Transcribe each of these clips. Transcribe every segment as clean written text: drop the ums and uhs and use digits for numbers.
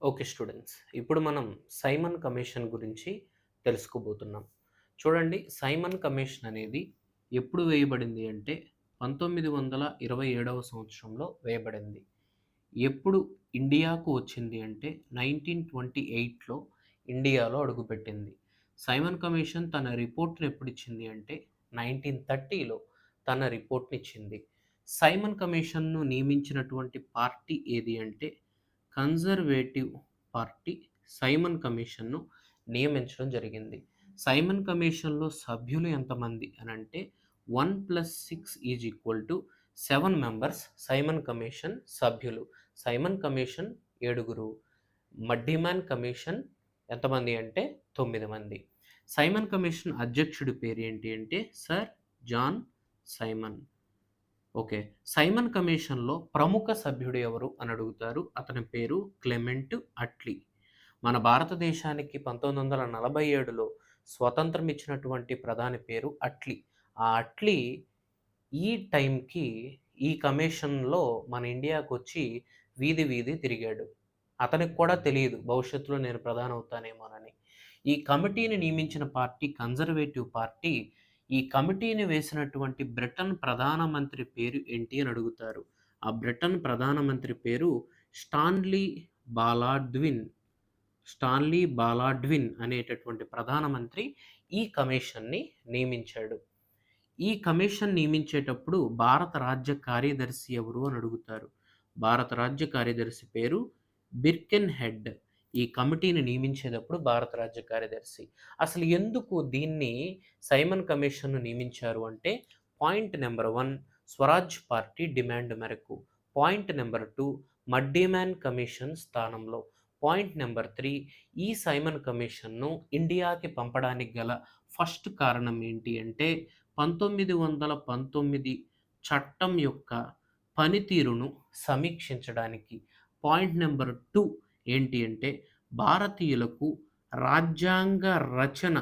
Okay students. ఇప్పుడు మనం Simon commission గురించి తెలుసుకోబోతున్నాం. చూడండి, సైమన్ కమిషన్ అనేది ఎప్పుడు వేయబడింది అంటే 1927వ సంవత్సరంలో వేయబడింది. ఎప్పుడు ఇండియాకు వచ్చింది అంటే 1928లో ఇండియాలో అడుగుపెట్టింది. సైమన్ కమిషన్ తన రిపోర్ట్‌ని ఎప్పుడిచ్చింది అంటే 1930లో తన రిపోర్ట్‌నిచ్చింది. సైమన్ కమిషన్‌ను నియమించినటువంటి పార్టీ ఏది అంటే కన్జర్వేటివ్ పార్టీ సైమన్ కమిషన్‌ను నియమించడం జరిగింది. సైమన్ కమిషన్‌లో సభ్యులు ఎంతమంది అనంటే 1+6 7 మెంబర్స్ సైమన్ కమిషన్ సభ్యులు. సైమన్ కమిషన్ 7, మడ్డిమాన్ కమిషన్ ఎంతమంది అంటే 9 మంది. సైమన్ కమిషన్ అధ్యక్షుడి పేరు ఏంటి అంటే sir John Simon. Okay. Simon కమిషన్‌లో ప్రముఖ సభ్యుడు ఎవరు అని అడుగుతారు. అతని పేరు క్లెమెంట్ అట్లీ. మన భారతదేశానికి 1947లో స్వతంత్రం ఇచ్చినటువంటి ప్రధాని పేరు అట్లీ. ఆ అట్లీ ఈ టైంకి ఈ కమిషన్‌లో మన ఇండియాకొచ్చి వీధి వీధి తిరిగాడు. అతనికి కూడా తెలీదు భవిష్యత్తులో నేను ప్రధాని అవుతానేమోనని. ఈ కమిటీని నియమించిన పార్టీ కన్జర్వేటివ్ పార్టీ. ఈ కమిటీని వేసినటువంటి బ్రిటన్ ప్రధానమంత్రి పేరు ఏంటి అని అడుగుతారు. ఆ బ్రిటన్ ప్రధానమంత్రి పేరు స్టాన్లీ బాలాడ్విన్. స్టాన్లీ బాలాడ్విన్ అనేటటువంటి ప్రధానమంత్రి ఈ కమిషన్‌ని నియమించాడు. ఈ కమిషన్ నియమించేటప్పుడు భారత రాజ్య కార్యదర్శి ఎవరు అని అడుగుతారు. భారత రాజ్య కార్యదర్శి పేరు బిర్కెన్ హెడ్. ఈ కమిటీని నియమించేటప్పుడు భారత రాజ్య కార్యదర్శి. అసలు ఎందుకు దీన్ని సైమన్ కమిషన్‌ను నియమించారు అంటే point number 1 Swaraj party demand మేరకు. పాయింట్ నెంబర్ 2 మడ్డిమాన్ కమిషన్ స్థానంలో. పాయింట్ నెంబర్ 3 ఈ సైమన్ కమిషన్‌ను ఇండియాకి పంపడానికి గల ఫస్ట్ కారణం ఏంటి అంటే 1919 చట్టం యొక్క పనితీరును సమీక్షించడానికి. పాయింట్ నెంబర్ 2 ఏంటి అంటే భారతీయులకు రాజ్యాంగ రచన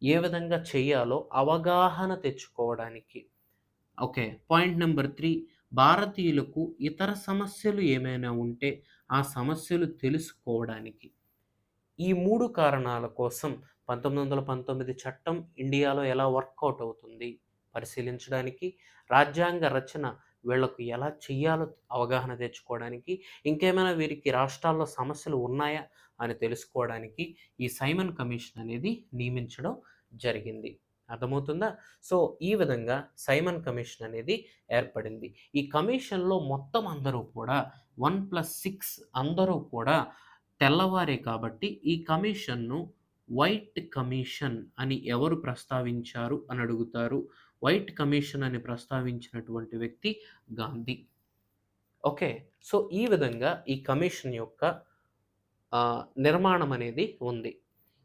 ఏ విధంగా చేయాలో అవగాహన తెచ్చుకోవడానికి. ఓకే. పాయింట్ నెంబర్ 3 భారతీయులకు ఇతర సమస్యలు ఏమైనా ఉంటే ఆ సమస్యలు తెలుసుకోవడానికి. ఈ 3 కారణాల కోసం 1919 చట్టం ఇండియాలో ఎలా వర్కౌట్ అవుతుంది పరిశీలించడానికి, రాజ్యాంగ రచన వీళ్ళకు ఎలా చెయ్యాలో అవగాహన తెచ్చుకోవడానికి, ఇంకేమైనా వీరికి రాష్ట్రాల్లో సమస్యలు ఉన్నాయా అని తెలుసుకోవడానికి ఈ సైమన్ కమిషన్ అనేది నియమించడం జరిగింది. అర్థమవుతుందా? సో, ఈ విధంగా సైమన్ కమిషన్ అనేది ఏర్పడింది. ఈ కమిషన్‌లో మొత్తం అందరూ కూడా 1+6 అందరూ కూడా తెల్లవారే కాబట్టి ఈ కమిషన్‌ను వైట్ కమిషన్ అని ఎవరు ప్రస్తావించారు అని అడుగుతారు. వైట్ కమిషన్ అని ప్రస్తావించినటువంటి వ్యక్తి గాంధీ. ఓకే. సో, ఈ విధంగా ఈ కమిషన్ యొక్క నిర్మాణం అనేది ఉంది.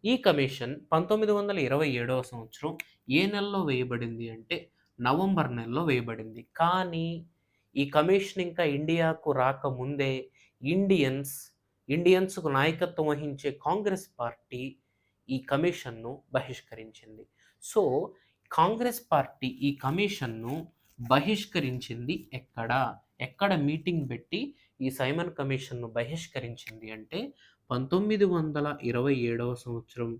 ఈ కమిషన్ 1927వ సంవత్సరం ఏ నెలలో వేయబడింది అంటే నవంబర్ నెలలో వేయబడింది. కానీ ఈ కమిషన్ ఇంకా ఇండియాకు రాకముందే ఇండియన్స్ ఇండియన్స్‌కు నాయకత్వం వహించే కాంగ్రెస్ పార్టీ ఈ కమిషన్‌ను బహిష్కరించింది. సో, కాంగ్రెస్ పార్టీ ఈ కమిషన్‌ను బహిష్కరించింది ఎక్కడ? ఎక్కడ మీటింగ్ పెట్టి ఈ సైమన్ కమిషన్‌ను బహిష్కరించింది అంటే 1927వ సంవత్సరం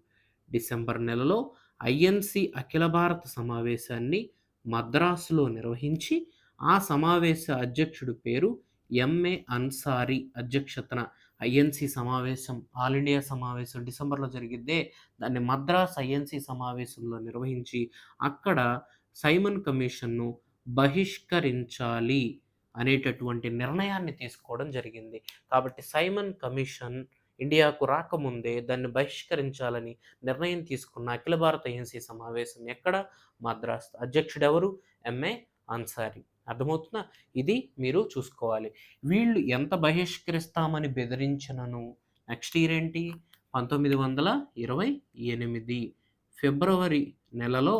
డిసెంబర్ నెలలో ఐఎన్‌సి అఖిల భారత సమావేశాన్ని మద్రాసులో నిర్వహించి, ఆ సమావేశ అధ్యక్షుడి పేరు ఎంఏ అన్సారీ అధ్యక్షతన ఐఎన్‌సి సమావేశం, ఆల్ ఇండియా సమావేశం డిసెంబర్‌లో జరిగిద్దే, దాన్ని మద్రాస్ ఐఎన్‌సి సమావేశంలో నిర్వహించి, అక్కడ సైమన్ కమిషన్‌ను బహిష్కరించాలి అనేటటువంటి నిర్ణయాన్ని తీసుకోవడం జరిగింది. కాబట్టి సైమన్ కమిషన్ ఇండియాకు రాకముందే దాన్ని బహిష్కరించాలని నిర్ణయం తీసుకున్న అఖిల భారత ఐఎన్‌సి సమావేశం ఎక్కడ? మద్రాస్. అధ్యక్షుడెవరు? ఎంఏ అన్సారీ. అర్థమవుతుందా? ఇది మీరు చూసుకోవాలి. వీళ్ళు ఎంత బహిష్కరిస్తామని బెదిరించినను నెక్స్ట్ ఇయర్ ఏంటి? 1928 ఫిబ్రవరి నెలలో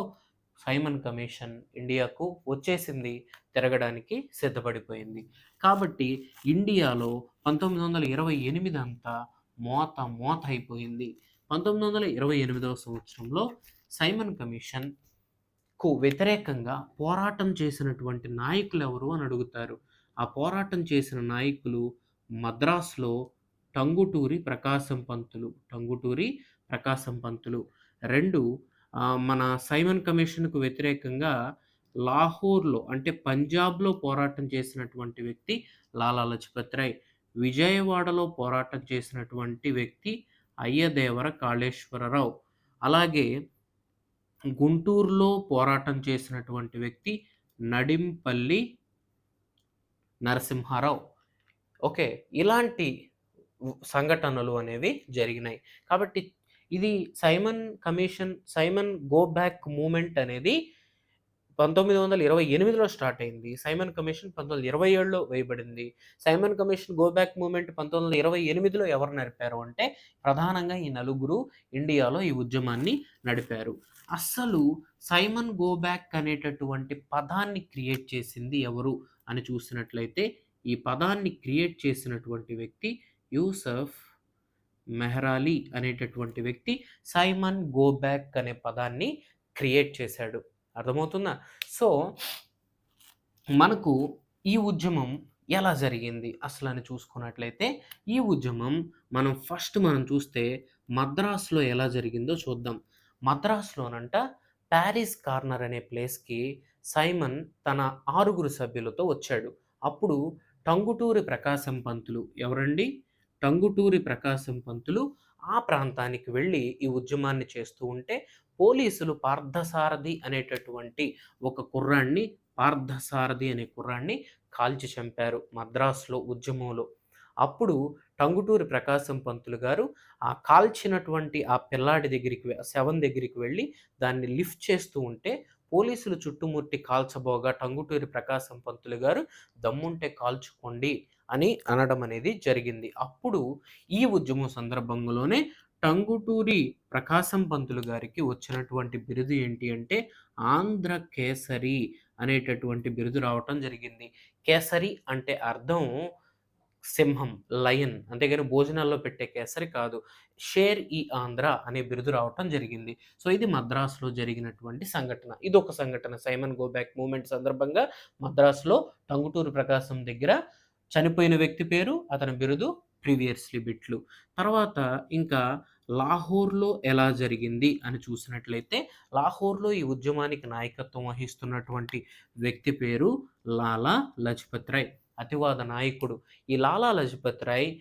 సైమన్ కమిషన్ ఇండియాకు వచ్చేసింది. తిరగడానికి సిద్ధపడిపోయింది. కాబట్టి ఇండియాలో 1928 అంతా మోత అయిపోయింది. 1928వ సంవత్సరంలో సైమన్ కమిషన్‌కు వ్యతిరేకంగా పోరాటం చేసినటువంటి నాయకులెవరు అని అడుగుతారు. ఆ పోరాటం చేసిన నాయకులు మద్రాసులో టంగుటూరి ప్రకాశం పంతులు. 2 మన సైమన్ కమిషన్‌కు వ్యతిరేకంగా లాహోర్‌లో అంటే పంజాబ్‌లో పోరాటం చేసినటువంటి వ్యక్తి లాలా లజపత్ రాయ్. విజయవాడలో పోరాటం చేసినటువంటి వ్యక్తి అయ్యదేవర కాళేశ్వరరావు. అలాగే గుంటూరులో పోరాటం చేసినటువంటి వ్యక్తి నడింపల్లి నరసింహారావు. ఓకే. ఇలాంటి సంఘటనలు అనేవి జరిగినాయి. కాబట్టి ఇది సైమన్ గో బ్యాక్ మూవ్‌మెంట్ అనేది 1928లో స్టార్ట్ అయింది. సైమన్ కమిషన్ 1927లో వేయబడింది. Simon commission go back movement 1928లో ఎవరు నడిపారు అంటే ప్రధానంగా ఈ నలుగురు ఇండియాలో ఈ ఉద్యమాన్ని నడిపారు. అస్సలు సైమన్ గో బ్యాక్ అనేటటువంటి పదాన్ని క్రియేట్ చేసింది ఎవరు అని చూసినట్లయితే ఈ పదాన్ని క్రియేట్ చేసినటువంటి వ్యక్తి యూసఫ్ మెహ్రాలీ అనేటటువంటి వ్యక్తి సైమన్ గో బ్యాక్ అనే పదాన్ని క్రియేట్ చేశాడు. అర్థమవుతుందా? సో మనకు ఈ ఉద్యమం ఎలా జరిగింది అసలని చూసుకున్నట్లయితే ఈ ఉద్యమం మనం చూస్తే మద్రాసులో ఎలా జరిగిందో చూద్దాం. మద్రాసులోనంట ప్యారిస్ కార్నర్ అనే ప్లేస్‌కి సైమన్ తన 6 సభ్యులతో వచ్చాడు. అప్పుడు టంగుటూరి ప్రకాశం పంతులు ఎవరండి? టంగుటూరి ప్రకాశం పంతులు ఆ ప్రాంతానికి వెళ్ళి ఈ ఉద్యమాన్ని చేస్తూ ఉంటే పోలీసులు పార్థసారథి అనే కుర్రాన్ని కాల్చి చంపారు మద్రాసులో ఉద్యమంలో. అప్పుడు టంగుటూరి ప్రకాశం పంతులు గారు ఆ కాల్చినటువంటి ఆ పిల్లాడి శవం దగ్గరికి వెళ్ళి దాన్ని లిఫ్ట్ చేస్తూ ఉంటే పోలీసులు చుట్టుముట్టి కాల్చబోగా టంగుటూరి ప్రకాశం పంతులు గారు దమ్ముంటే కాల్చుకోండి అని అనడం అనేది జరిగింది. అప్పుడు ఈ ఉద్యమం సందర్భంలోనే టంగుటూరి ప్రకాశం పంతులు గారికి వచ్చినటువంటి బిరుదు ఏంటి అంటే ఆంధ్ర కేసరి అనేటటువంటి బిరుదు రావటం జరిగింది. కేసరి అంటే అర్థం సింహం, లయన్. అంతేగాని భోజనాల్లో పెట్టే కేసరి కాదు. షేర్ ఈ ఆంధ్ర అనే బిరుదు రావటం జరిగింది. సో ఇది మద్రాసులో జరిగినటువంటి సంఘటన. ఇదొక సంఘటన. సైమన్ గో బ్యాక్ మూవ్‌మెంట్ సందర్భంగా మద్రాసులో టంగుటూరి ప్రకాశం దగ్గర చనిపోయిన వ్యక్తి పేరు, అతని బిరుదు ప్రీవియస్లీ బిట్లు. తర్వాత ఇంకా లాహోర్‌లో ఎలా జరిగింది అని చూసినట్లయితే లాహోర్‌లో ఈ ఉద్యమానికి నాయకత్వం వహిస్తున్నటువంటి వ్యక్తి పేరు లాలా లజపత్ రాయ్. అతివాద నాయకుడు. ఈ లాలా లజపత్ రాయ్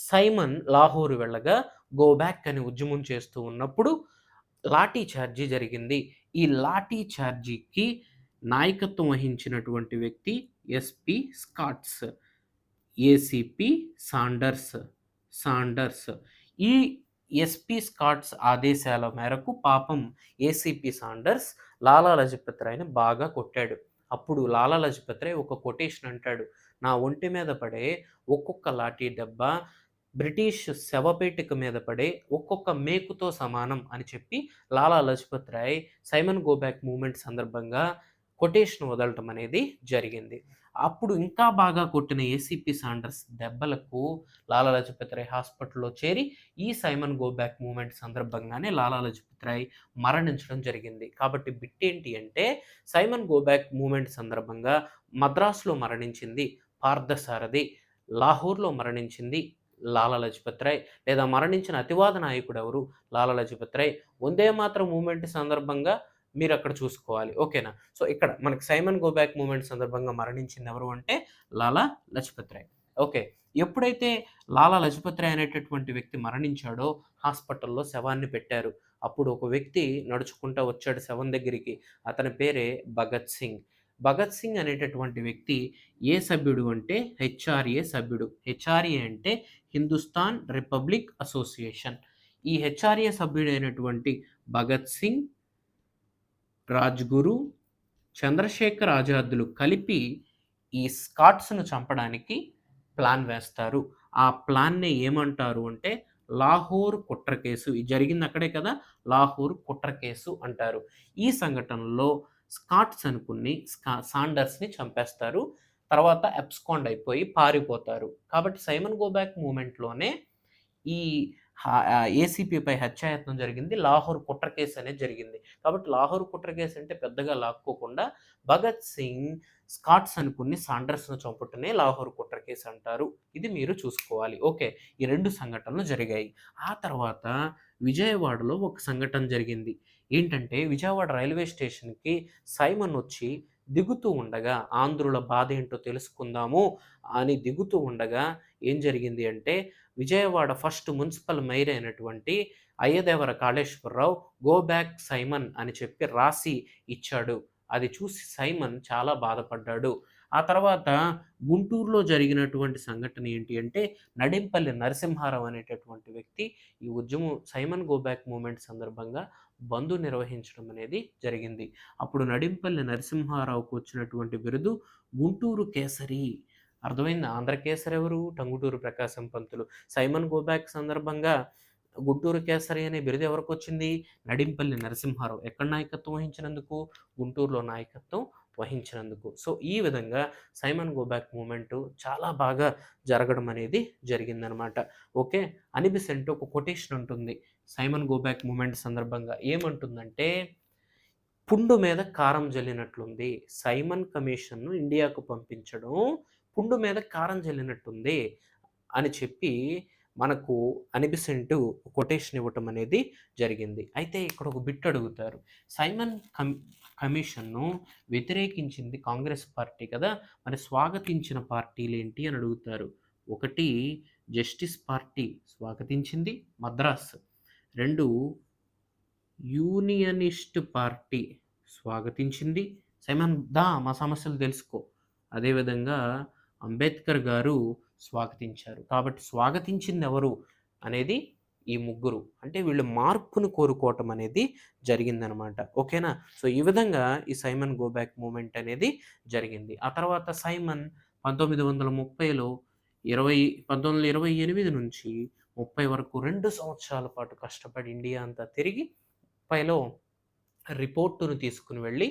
సైమన్ లాహోర్ వెళ్ళగా గో బ్యాక్ అని ఉద్యమం చేస్తూ ఉన్నప్పుడు లాఠీ చార్జీ జరిగింది. ఈ లాఠీ చార్జీకి నాయకత్వం వహించినటువంటి వ్యక్తి ఎస్పీ స్కాట్స్, ఏసీపీ సాండర్స్. ఈ ఎస్పీ స్కాట్స్ ఆదేశాల మేరకు పాపం ఏసీపీ సాండర్స్ లాలా లజపత్ రాయ్‌ని బాగా కొట్టాడు. అప్పుడు లాలా లజపత్ రాయ్ ఒక కొటేషన్ అంటాడు. నా ఒంటి మీద పడే ఒక్కొక్క లాఠీ దెబ్బ బ్రిటిష్ శవపేటిక మీద పడే ఒక్కొక్క మేకుతో సమానం అని చెప్పి Lala Lajpat Rai Simon go back movement సందర్భంగా కొటేషన్ వదలటం అనేది జరిగింది. అప్పుడు ఇంకా బాగా కొట్టిన ఏసీపీ సాండర్స్ దెబ్బలకు లాలా లజపత్ రాయ్ హాస్పిటల్‌లో చేరి ఈ సైమన్ గో బ్యాక్ మూవ్‌మెంట్ సందర్భంగానే లాలా లజపత్ రాయ్ మరణించడం జరిగింది. కాబట్టి బిట్ ఏంటి అంటే సైమన్ గో బ్యాక్ మూవ్‌మెంట్ సందర్భంగా మద్రాసులో మరణించింది పార్థసారథి, లాహోర్‌లో మరణించింది లాలా లజపత్ రాయ్, లేదా మరణించిన అతివాద నాయకుడు ఎవరు? లాలా లజపత్ రాయ్. వందే మాతరం మూవ్‌మెంట్ సందర్భంగా మీరక్కడ చూసుకోవాలి. ఓకేనా? సో ఇక్కడ మనకి సైమన్ గో బ్యాక్ మూవ్‌మెంట్ సందర్భంగా మరణించింది ఎవరు అంటే లాలా లజపత్ రాయ్. ఓకే. ఎప్పుడైతే లాలా లజపత్ రాయ్ అనేటటువంటి వ్యక్తి మరణించాడో హాస్పిటల్‌లో శవాన్ని పెట్టారు. అప్పుడు ఒక వ్యక్తి నడుచుకుంటా వచ్చాడు శవం దగ్గరికి. అతని పేరే భగత్ సింగ్. భగత్ సింగ్ అనేటటువంటి వ్యక్తి ఏ సభ్యుడు అంటే హెచ్ఆర్ఏ సభ్యుడు. హెచ్ఆర్ఏ అంటే హిందుస్థాన్ రిపబ్లిక్ అసోసియేషన్. ఈ హెచ్ఆర్ఏ సభ్యుడైనటువంటి భగత్ సింగ్, రాజ్‌గురు, చంద్రశేఖర్ ఆజాద్‌లు కలిపి ఈ స్కాట్స్‌ను చంపడానికి ప్లాన్ వేస్తారు. ఆ ప్లాన్‌ని ఏమంటారు అంటే లాహోర్ కుట్ర కేసు. ఇది జరిగింది అక్కడే కదా! లాహోర్ కుట్ర కేసు అంటారు. ఈ సంఘటనలో స్కాట్స్ అనుకుని సాండర్స్‌ని చంపేస్తారు. తర్వాత అబ్స్కాండ్ అయిపోయి పారిపోతారు. కాబట్టి సైమన్ గో బ్యాక్ మూవ్‌మెంట్‌లోనే ఈ ఏసీపీపై హత్యాయత్నం జరిగింది. లాహోర్ కుట్ర కేసు అనేది జరిగింది. కాబట్టి లాహోర్ కుట్ర కేసు అంటే పెద్దగా లాక్కోకుండా భగత్ సింగ్ స్కాట్స్ అనుకుని సాండర్స్ను చంపుటనే లాహోర్ కుట్ర కేసు అంటారు. ఇది మీరు చూసుకోవాలి. ఓకే. ఈ 2 సంఘటనలు జరిగాయి. ఆ తర్వాత విజయవాడలో ఒక సంఘటన జరిగింది. ఏంటంటే విజయవాడ రైల్వే స్టేషన్‌కి సైమన్ వచ్చి దిగుతూ ఉండగా ఆంధ్రుల బాధ ఏంటో తెలుసుకుందాము అని దిగుతూ ఉండగా ఏం జరిగింది అంటే విజయవాడ ఫస్ట్ మున్సిపల్ మేయర్ అయినటువంటి Ayyadevara Kaleswara Rao go back Simon అని చెప్పి రాసి ఇచ్చాడు. అది చూసి సైమన్ చాలా బాధపడ్డాడు. ఆ తర్వాత గుంటూరులో జరిగినటువంటి సంఘటన ఏంటి అంటే నడింపల్లి నరసింహారావు అనేటటువంటి వ్యక్తి ఈ ఉద్యమం సైమన్ గో బ్యాక్ మూవ్‌మెంట్ సందర్భంగా బంద్ నిర్వహించడం అనేది జరిగింది. అప్పుడు నడింపల్లి నరసింహారావుకు వచ్చినటువంటి బిరుదు గుంటూరు కేసరి. అర్థమైందా? ఆంధ్ర కేసరి ఎవరు? Tanguturi Prakasam Pantulu. Simon go back సందర్భంగా గుంటూరు కేసరి అనే బిరుదు ఎవరికొచ్చింది? నడింపల్లి నరసింహారావు. ఎక్కడ నాయకత్వం వహించినందుకు? గుంటూరులో నాయకత్వం వహించినందుకు. సో, ఈ విధంగా సైమన్ గో బ్యాక్ మూవ్‌మెంట్ చాలా బాగా జరగడం అనేది జరిగిందనమాట. ఓకే. అని బెసెంట్ ఒక కొటేషన్ ఉంటుంది. సైమన్ గో బ్యాక్ మూవ్‌మెంట్ సందర్భంగా ఏమంటుందంటే, పుండు మీద కారం జల్లినట్లుంది. సైమన్ కమిషన్‌ను ఇండియాకు పంపించడం పుండు మీద కారం జల్లినట్టుంది అని చెప్పి మనకు అనిబిసెంట్ కొటేషన్ ఇవ్వటం అనేది జరిగింది. అయితే ఇక్కడ ఒక బిట్ అడుగుతారు. సైమన్ కమిషన్‌ను వ్యతిరేకించింది కాంగ్రెస్ పార్టీ కదా! మరి స్వాగతించిన పార్టీలేంటి అని అడుగుతారు. 1 జస్టిస్ పార్టీ స్వాగతించింది మద్రాస్. 2 యూనియనిస్ట్ పార్టీ స్వాగతించింది. సైమన్ మా సమస్యలు తెలుసుకో. అదేవిధంగా అంబేద్కర్ గారు స్వాగతించారు. కాబట్టి స్వాగతించింది ఎవరు అనేది ఈ ముగ్గురు. అంటే వీళ్ళు మార్పును కోరుకోవటం అనేది జరిగిందనమాట. ఓకేనా? సో, ఈ విధంగా ఈ సైమన్ గో బ్యాక్ మూవ్‌మెంట్ అనేది జరిగింది. ఆ తర్వాత సైమన్ 1930లో 1928 నుంచి 30 వరకు 2 సంవత్సరాల పాటు కష్టపడి ఇండియా అంతా తిరిగి 30లో రిపోర్టును తీసుకొని వెళ్ళి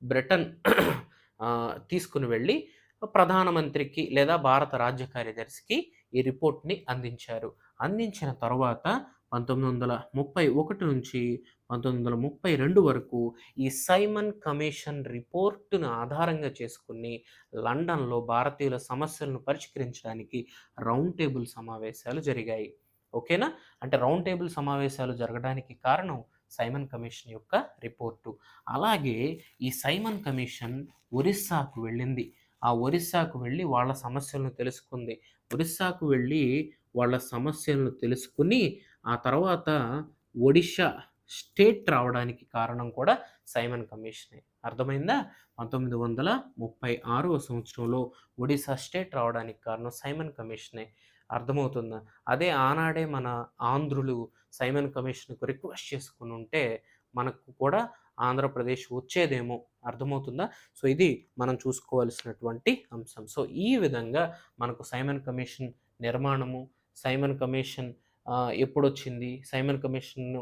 బ్రిటన్ తీసుకొని వెళ్ళి ప్రధానమంత్రికి లేదా భారత రాజ్య కార్యదర్శికి ఈ రిపోర్ట్‌ని అందించారు. అందించిన తరువాత 1931 నుంచి 1932 వరకు ఈ సైమన్ కమిషన్ రిపోర్ట్‌ను ఆధారంగా చేసుకొని లండన్‌లో భారతీయుల సమస్యలను పరిష్కరించడానికి రౌండ్ టేబుల్ సమావేశాలు జరిగాయి. ఓకేనా? అంటే రౌండ్ టేబుల్ సమావేశాలు జరగడానికి కారణం సైమన్ కమిషన్ యొక్క రిపోర్టు. అలాగే ఈ సైమన్ కమిషన్ ఒరిస్సాకు వెళ్ళింది. ఆ ఒరిస్సాకు వెళ్ళి వాళ్ళ సమస్యలను తెలుసుకుంది. ఒరిస్సాకు వెళ్ళి వాళ్ళ సమస్యలను తెలుసుకొని ఆ తర్వాత ఒడిషా స్టేట్ రావడానికి కారణం కూడా సైమన్ కమిషనే. అర్థమైందా? 1936వ సంవత్సరంలో ఒడిషా స్టేట్ రావడానికి కారణం సైమన్ కమిషనే. అర్థమవుతుందా? అదే ఆనాడే మన ఆంధ్రులు సైమన్ కమిషన్‌కు రిక్వెస్ట్ చేసుకొనుంటే మనకు కూడా ఆంధ్రప్రదేశ్ వచ్చేదేమో. అర్థమవుతుందా? సో, ఇది మనం చూసుకోవాల్సినటువంటి అంశం. సో, ఈ విధంగా మనకు సైమన్ కమిషన్ నిర్మాణము, సైమన్ కమిషన్ ఎప్పుడొచ్చింది? సైమన్ కమిషన్‌ను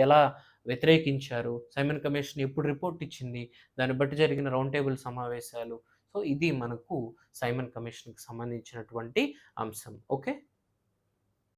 ఎలా వ్యతిరేకించారు? సైమన్ కమిషన్ ఎప్పుడు రిపోర్ట్ ఇచ్చింది? దాన్ని బట్టి జరిగిన రౌండ్ టేబుల్ సమావేశాలు. సో, ఇది మనకు సైమన్ కమిషన్‌కి సంబంధించినటువంటి అంశం. ఓకే.